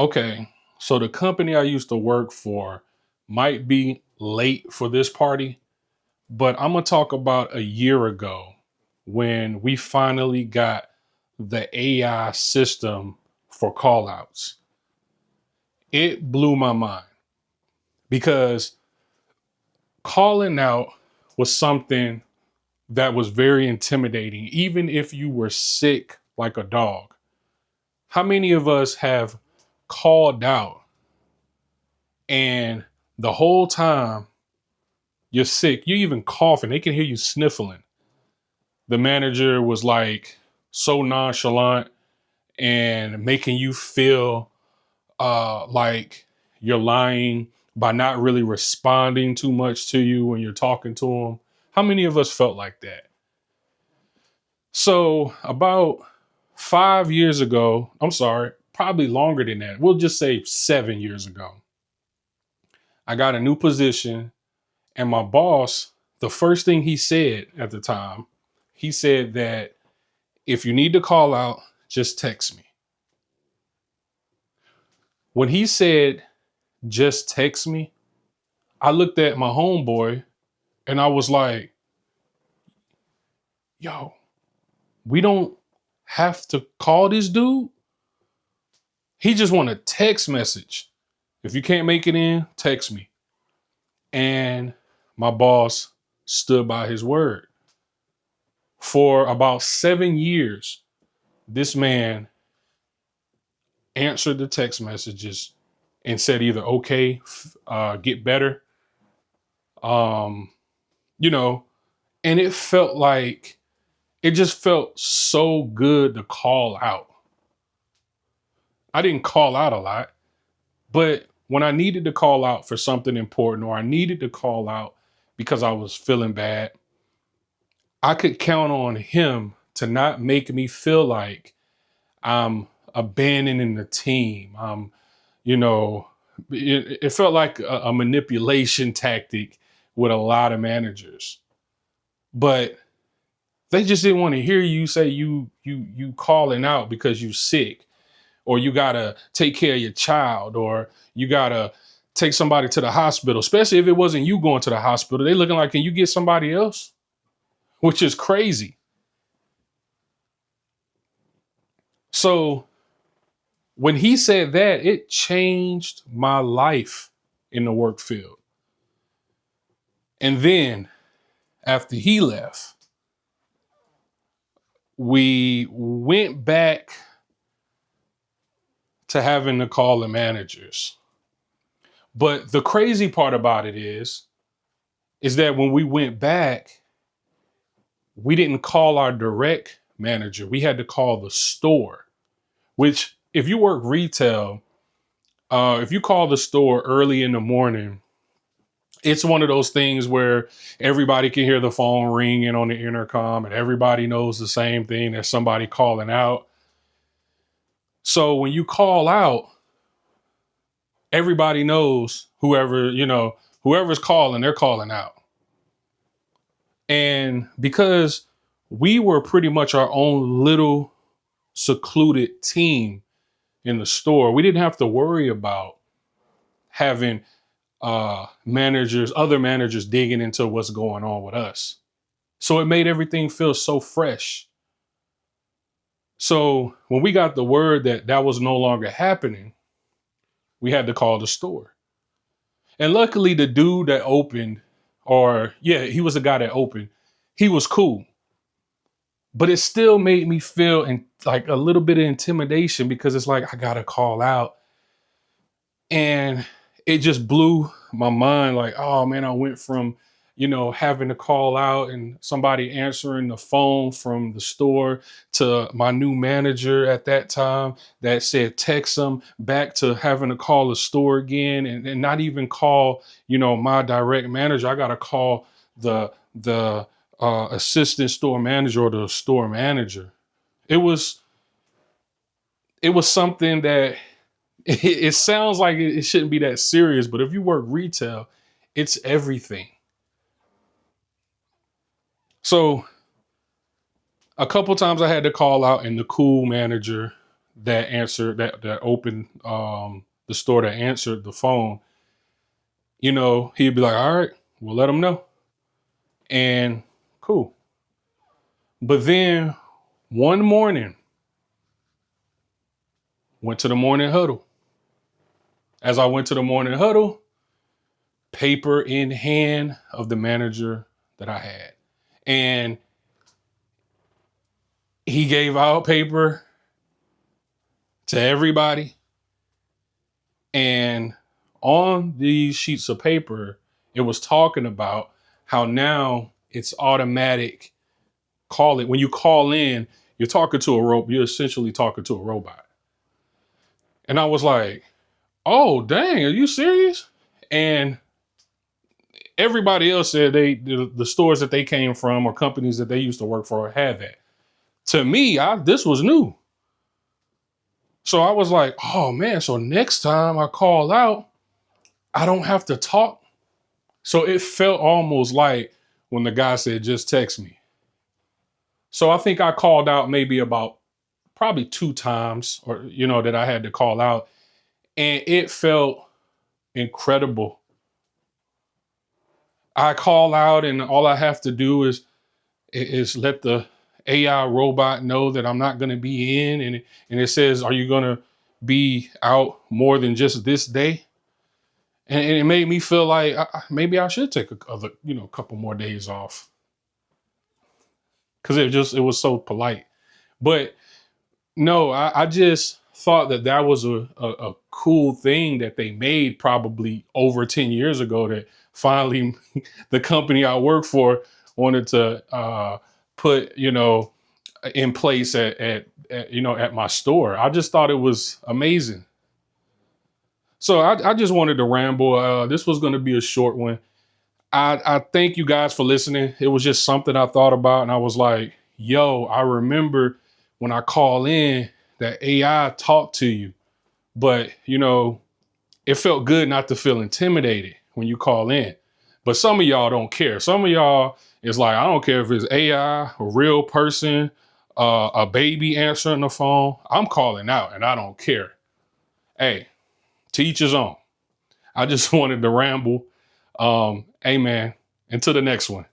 Okay, so the company I used to work for might be late for this party, but I'm gonna talk about a year ago when we finally got the AI system for callouts. It blew my mind because calling out was something that was very intimidating, even if you were sick like a dog. How many of us have called out and the whole time you're sick, you even coughing, they can hear you sniffling? The manager was like so nonchalant and making you feel like you're lying by not really responding too much to you when you're talking to them. How many of us felt like that? So, about 5 years ago, I'm sorry, probably longer than that, we'll just say 7 years ago, I got a new position, and my boss, the first thing he said at the time, he said that if you need to call out, just text me. When he said, just text me, I looked at my homeboy and I was like, yo, we don't have to call this dude. He just want a text message. If you can't make it in, text me. And my boss stood by his word. For about 7 years, this man answered the text messages and said either okay, get better, um, you know, and it just felt so good to call out. I didn't call out a lot, but when I needed to call out for something important or I needed to call out because I was feeling bad, I could count on him to not make me feel like I'm abandoning the team. You know, it felt like a manipulation tactic with a lot of managers, but they just didn't want to hear you say you calling out because you sick, or you gotta take care of your child, or you gotta take somebody to the hospital. Especially if it wasn't you going to the hospital, they looking like, can you get somebody else? Which is crazy. So when he said that, it changed my life in the work field. And then after he left, we went back to having to call the managers. But the crazy part about it is that when we went back, we didn't call our direct manager. We had to call the store, which if you work retail, if you call the store early in the morning, it's one of those things where everybody can hear the phone ringing on the intercom and everybody knows the same thing. There's somebody calling out. So when you call out, everybody knows whoever's calling, they're calling out. And because we were pretty much our own little secluded team in the store, we didn't have to worry about having other managers digging into what's going on with us. So it made everything feel so fresh. So when we got the word that that was no longer happening, we had to call the store. And luckily, the dude that opened, or yeah, he was the guy that opened, he was cool. But it still made me feel like a little bit of intimidation because it's like, I got to call out. And it just blew my mind. Like, oh man, I went from, having to call out and somebody answering the phone from the store to my new manager at that time that said text them, back to having to call the store again, and not even call, my direct manager. I got to call the assistant store manager or the store manager. It was something that it sounds like it shouldn't be that serious, but if you work retail, it's everything. So a couple times I had to call out, and the cool manager that answered that opened the store that answered the phone, he'd be like, all right, we'll let them know. And cool. But then one morning, went to the morning huddle. As I went to the morning huddle, paper in hand of the manager that I had. And he gave out paper to everybody. And on these sheets of paper, it was talking about how now it's automatic call it. When you call in, you're talking to a robot. You're essentially talking to a robot. And I was like, oh, dang, are you serious? And everybody else said the stores that they came from or companies that they used to work for had that. To me, this was new. So I was like, oh man, so next time I call out, I don't have to talk. So it felt almost like when the guy said, just text me. So I think I called out maybe about probably 2 times or, that I had to call out. And it felt incredible. I call out and all I have to do is let the AI robot know that I'm not going to be in. And it says, are you going to be out more than just this day? And it made me feel like maybe I should take a couple more days off. Cause it was so polite. But no, I just thought that was a cool thing that they made probably over 10 years ago that finally the company I work for wanted to put, in place at my store. I just thought it was amazing. So I just wanted to ramble. This was going to be a short one. I thank you guys for listening. It was just something I thought about and I was like, yo, I remember when I call in that AI talked to you, but it felt good not to feel intimidated when you call in. But some of y'all don't care. Some of y'all is like, I don't care if it's AI, a real person, a baby answering the phone. I'm calling out and I don't care. Hey, to each his own. I just wanted to ramble. Hey man, until the next one.